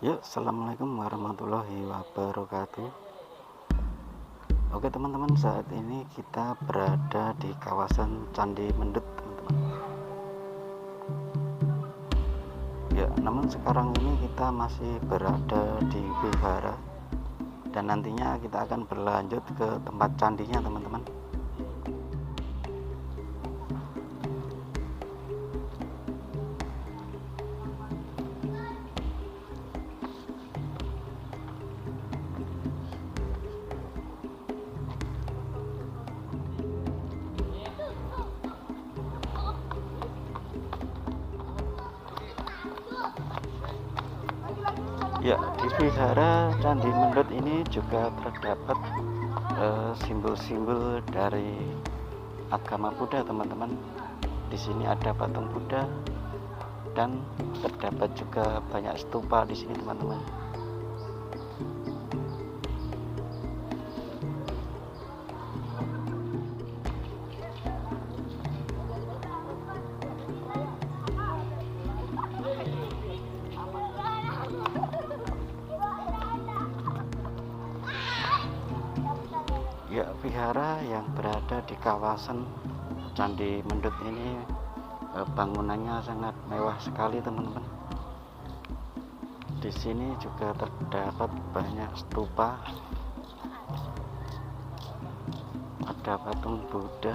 Yuk, assalamualaikum warahmatullahi wabarakatuh. Oke teman-teman, saat ini kita berada di kawasan Candi Mendut teman-teman. Ya, namun sekarang ini kita masih berada di wihara dan nantinya kita akan berlanjut ke tempat candinya teman-teman. Ya, di wihara Candi Mendut ini juga terdapat simbol-simbol dari agama Buddha teman-teman. Di sini ada patung Buddha dan terdapat juga banyak stupa di sini teman-teman. Ya, wihara yang berada di kawasan Candi Mendut ini bangunannya sangat mewah sekali teman-teman. Di sini juga terdapat banyak stupa, ada patung Buddha.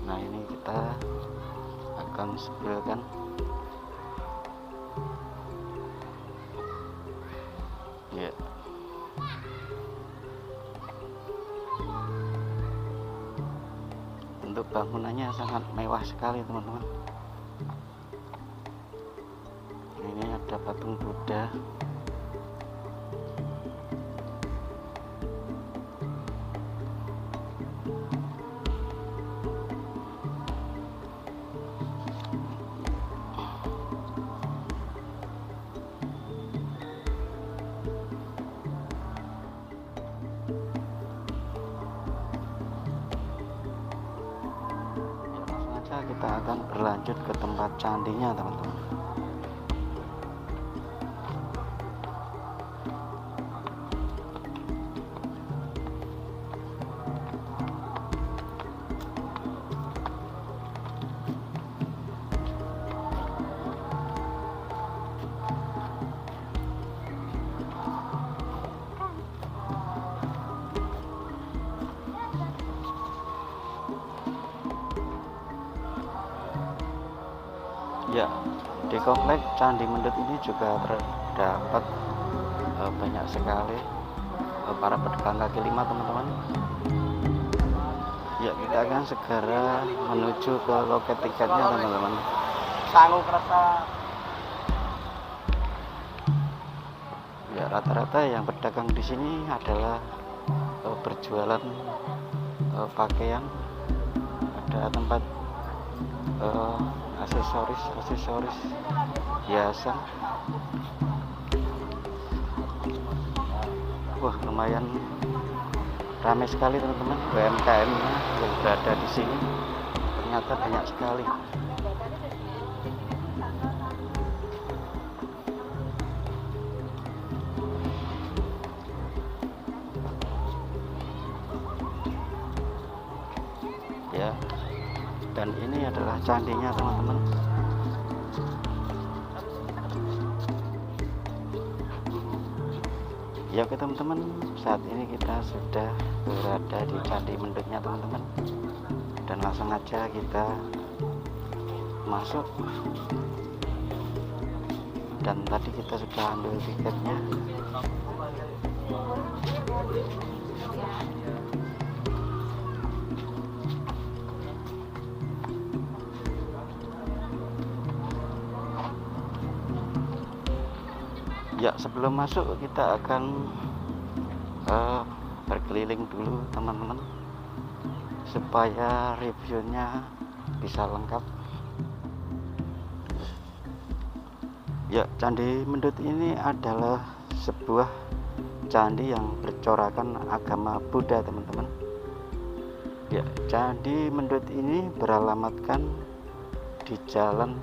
Nah, ini kita akan sepilkan. Ya, untuk bangunannya sangat mewah sekali teman-teman. Ini ada patung Buddha. Kita akan berlanjut ke tempat candinya teman-teman. Ya, di komplek Candi Mendut ini juga terdapat banyak sekali para pedagang kaki lima teman-teman. Ya, kita akan segera menuju ke loket tiketnya teman-teman. Ya, rata-rata yang berdagang di sini adalah berjualan pakaian, ada tempat aksesoris hiasan. Wah, lumayan ramai sekali teman-teman. UMKM yang berada di sini ternyata banyak sekali. Ya, dan ini adalah candinya teman-teman. Ya, oke teman-teman, saat ini kita sudah berada di Candi Mendutnya teman-teman, dan langsung aja kita masuk. Dan tadi kita sudah ambil tiketnya. Ya, sebelum masuk kita akan berkeliling dulu teman-teman supaya reviewnya bisa lengkap. Ya, Candi Mendut ini adalah sebuah candi yang bercorakan agama Buddha teman-teman. Ya, Candi Mendut ini beralamatkan di Jalan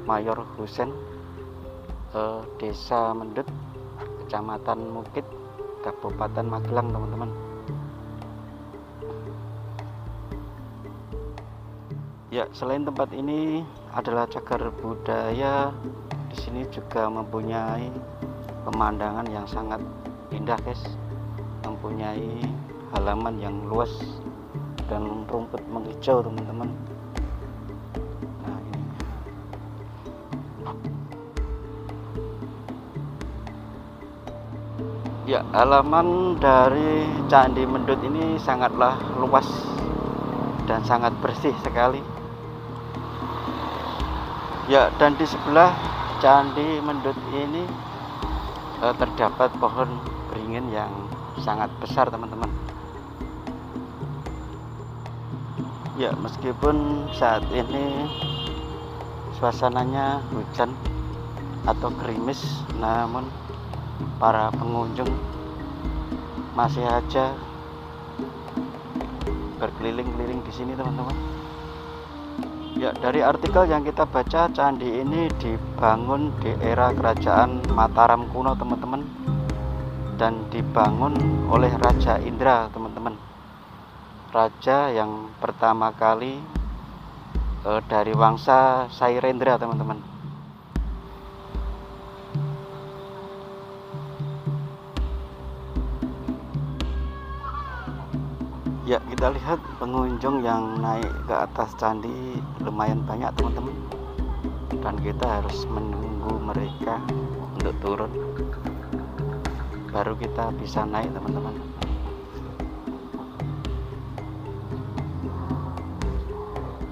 Mayor Husen, Desa Mendut, Kecamatan Mukit, Kabupaten Magelang, teman-teman. Ya, selain tempat ini adalah cagar budaya, di sini juga mempunyai pemandangan yang sangat indah, guys. Mempunyai halaman yang luas dan rumput menghijau, teman-teman. Nah, ini. Ya, halaman dari Candi Mendut ini sangatlah luas dan sangat bersih sekali. Ya, dan di sebelah Candi Mendut ini terdapat pohon beringin yang sangat besar, teman-teman. Ya, meskipun saat ini suasananya hujan atau gerimis, namun para pengunjung masih aja berkeliling-keliling di sini, teman-teman. Ya, dari artikel yang kita baca, candi ini dibangun di era kerajaan Mataram kuno, teman-teman, dan dibangun oleh Raja Indra, teman-teman. Raja yang pertama kali dari Wangsa Sairendra, teman-teman. Ya, kita lihat pengunjung yang naik ke atas candi lumayan banyak, teman-teman, dan kita harus menunggu mereka untuk turun baru kita bisa naik, teman-teman.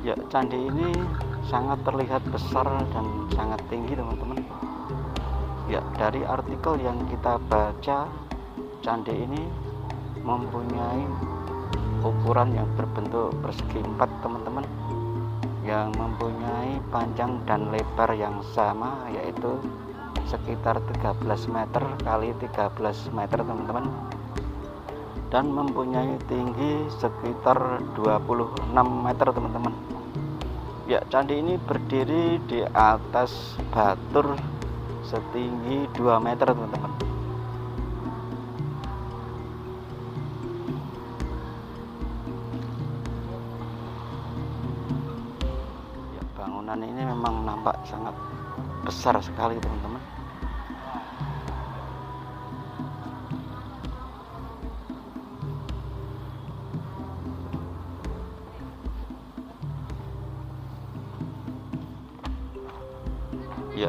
Ya, candi ini sangat terlihat besar dan sangat tinggi, teman-teman. Ya, dari artikel yang kita baca, candi ini mempunyai ukuran yang berbentuk persegi 4, teman-teman, yang mempunyai panjang dan lebar yang sama, yaitu sekitar 13 meter kali 13 meter, teman-teman, dan mempunyai tinggi sekitar 26 meter, teman-teman. Ya, candi ini berdiri di atas batur setinggi 2 meter, teman-teman. Bangunan ini memang nampak sangat besar sekali, teman-teman. Ya,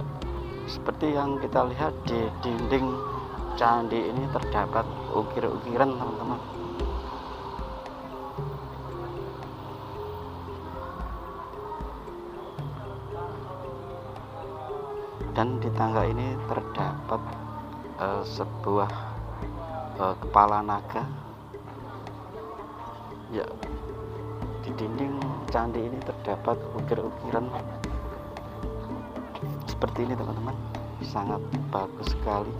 seperti yang kita lihat di dinding candi ini terdapat ukir-ukiran, teman-teman. Dan di tangga ini terdapat sebuah kepala naga. Ya, di dinding candi ini terdapat ukir-ukiran seperti ini, teman-teman. Sangat bagus sekali.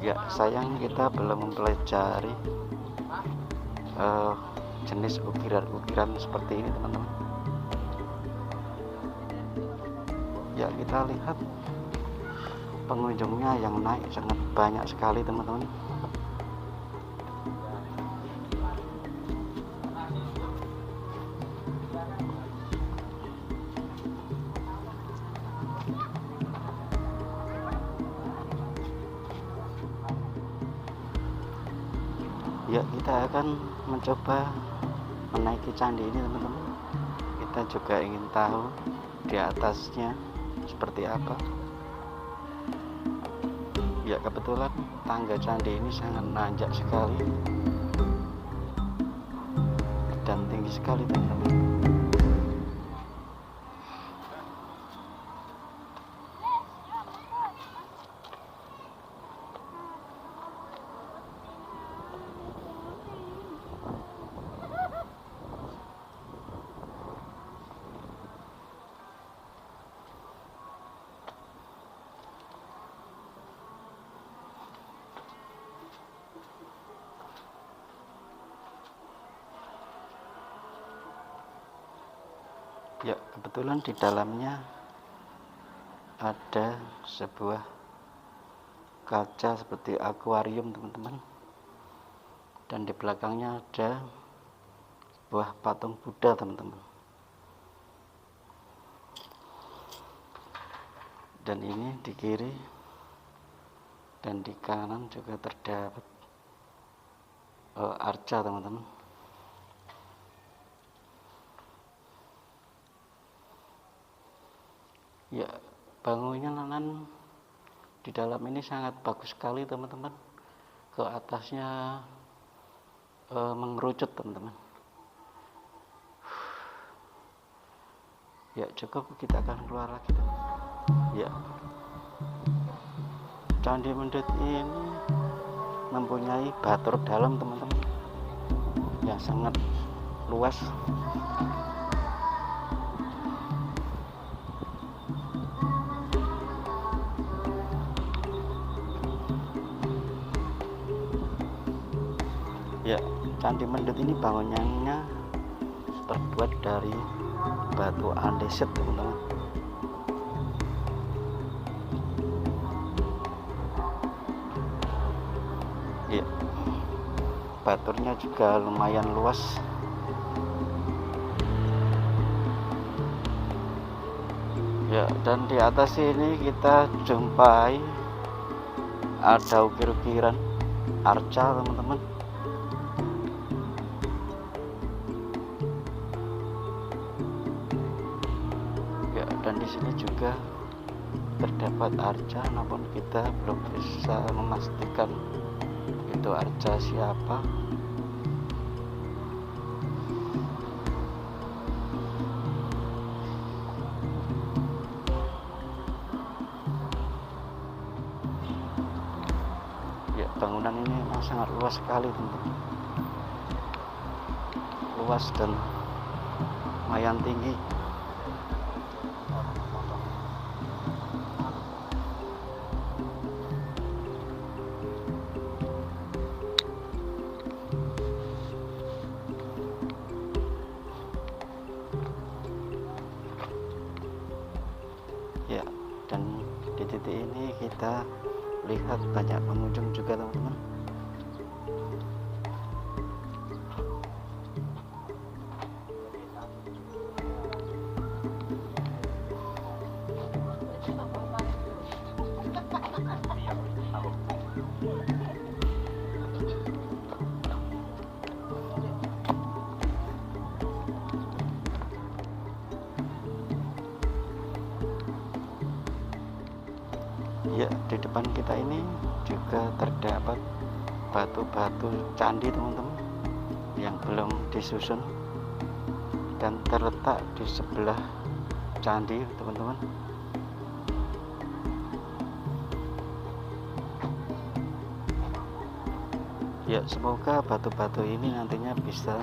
Ya, sayang kita belum mempelajari jenis ukiran-ukiran seperti ini, teman-teman. Ya, kita lihat pengunjungnya yang naik sangat banyak sekali, teman-teman. Ya, kita akan mencoba menaiki candi ini, teman-teman. Kita juga ingin tahu di atasnya seperti apa. Ya, kebetulan tangga candi ini sangat nanjak sekali dan tinggi sekali, teman-teman. Ya, kebetulan di dalamnya ada sebuah kaca seperti akuarium teman-teman, dan di belakangnya ada sebuah patung Buddha teman-teman. Dan ini di kiri dan di kanan juga terdapat arca teman-teman. Ya, bangunan di dalam ini sangat bagus sekali teman-teman. Ke atasnya mengerucut teman-teman. Ya, cukup, kita akan keluar lagi teman-teman. Ya, Candi Mendut ini mempunyai batur dalam teman-teman yang sangat luas. Ya, Candi Mendut ini bangunannya terbuat dari batu andesit teman-teman. Ya, baturnya juga lumayan luas. Ya, dan di atas ini kita jumpai ada ukir-ukiran arca teman-teman. Ya, dan di sini juga terdapat arca, namun kita belum bisa memastikan itu arca siapa. Ya, bangunan ini memang sangat luas sekali teman-teman, luas dan lumayan tinggi. Ya, dan di titik ini kita lihat banyak pengunjung juga teman-teman. Ya, di depan kita ini juga terdapat batu-batu candi teman-teman yang belum disusun dan terletak di sebelah candi teman-teman. Ya, semoga batu-batu ini nantinya bisa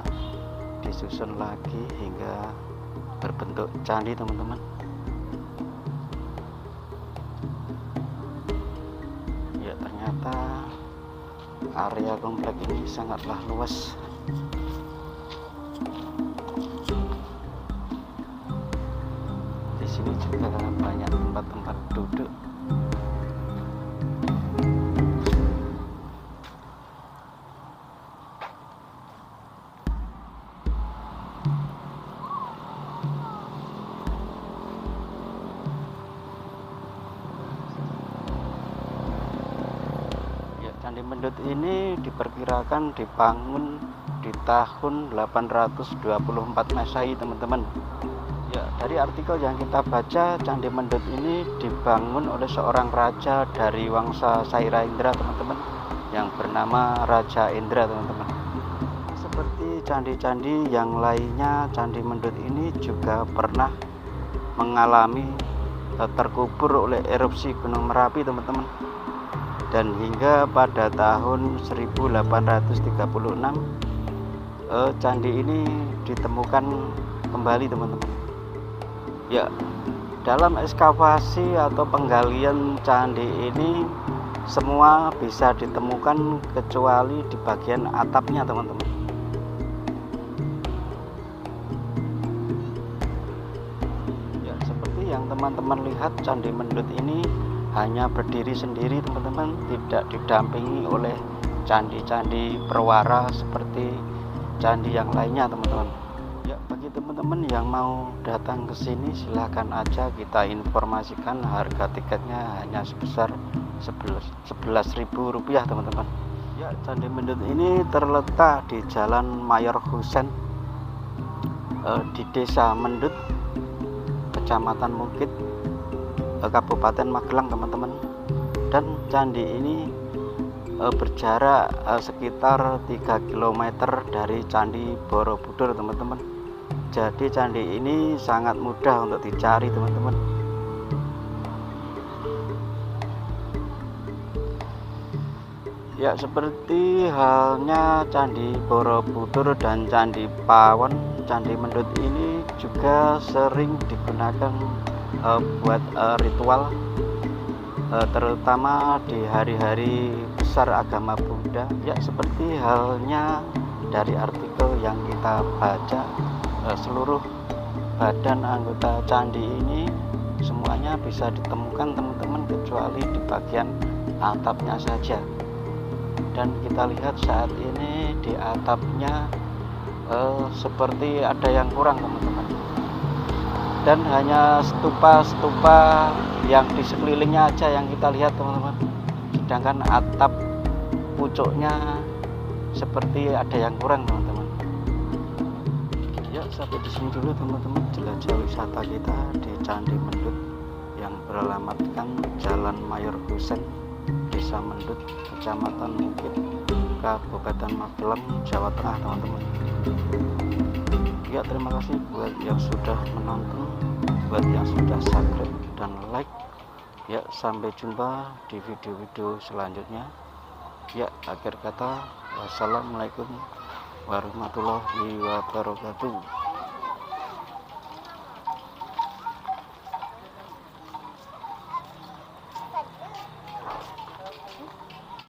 disusun lagi hingga berbentuk candi teman-teman. Ya, ternyata area komplek ini sangatlah luas. Di sini juga banyak tempat-tempat duduk. Candi Mendut ini diperkirakan dibangun di tahun 824 Masehi teman-teman. Ya, dari artikel yang kita baca, Candi Mendut ini dibangun oleh seorang raja dari Wangsa Saira Indra teman-teman, yang bernama Raja Indra teman-teman. Seperti candi-candi yang lainnya, Candi Mendut ini juga pernah mengalami terkubur oleh erupsi Gunung Merapi teman-teman. Dan hingga pada tahun 1836 candi ini ditemukan kembali teman-teman. Ya, dalam ekskavasi atau penggalian candi ini semua bisa ditemukan kecuali di bagian atapnya teman-teman. teman-teman lihat, Candi Mendut ini hanya berdiri sendiri teman-teman, tidak didampingi oleh candi-candi perwara seperti candi yang lainnya teman-teman. Ya, bagi teman-teman yang mau datang ke sini silahkan aja, kita informasikan harga tiketnya hanya sebesar 11.000 rupiah teman-teman. Ya, Candi Mendut ini terletak di Jalan Mayor Husen, di Desa Mendut, Kecamatan Mungkit, Kabupaten Magelang teman-teman. Dan candi ini berjarak sekitar 3 km dari Candi Borobudur teman-teman. Jadi candi ini sangat mudah untuk dicari teman-teman. Ya, seperti halnya Candi Borobudur dan Candi Pawon, Candi Mendut ini juga sering digunakan buat ritual, terutama di hari-hari besar agama Buddha. Ya, seperti halnya dari artikel yang kita baca, seluruh badan anggota candi ini semuanya bisa ditemukan teman-teman, kecuali di bagian atapnya saja. Dan kita lihat saat ini di atapnya seperti ada yang kurang teman-teman, dan hanya stupa-stupa yang di sekelilingnya aja yang kita lihat teman-teman, sedangkan atap pucuknya seperti ada yang kurang teman-teman. Ya, sampai di sini dulu teman-teman jelajah wisata kita di Candi Mendut yang beralamatkan Jalan Mayor Husen, Desa Mendut, Kecamatan Mungkit, Kabupaten Magelang, Jawa Tengah teman-teman. Ya, terima kasih buat yang sudah menonton, buat yang sudah subscribe dan like. Ya, sampai jumpa di video-video selanjutnya. Ya, akhir kata, wassalamualaikum warahmatullahi wabarakatuh.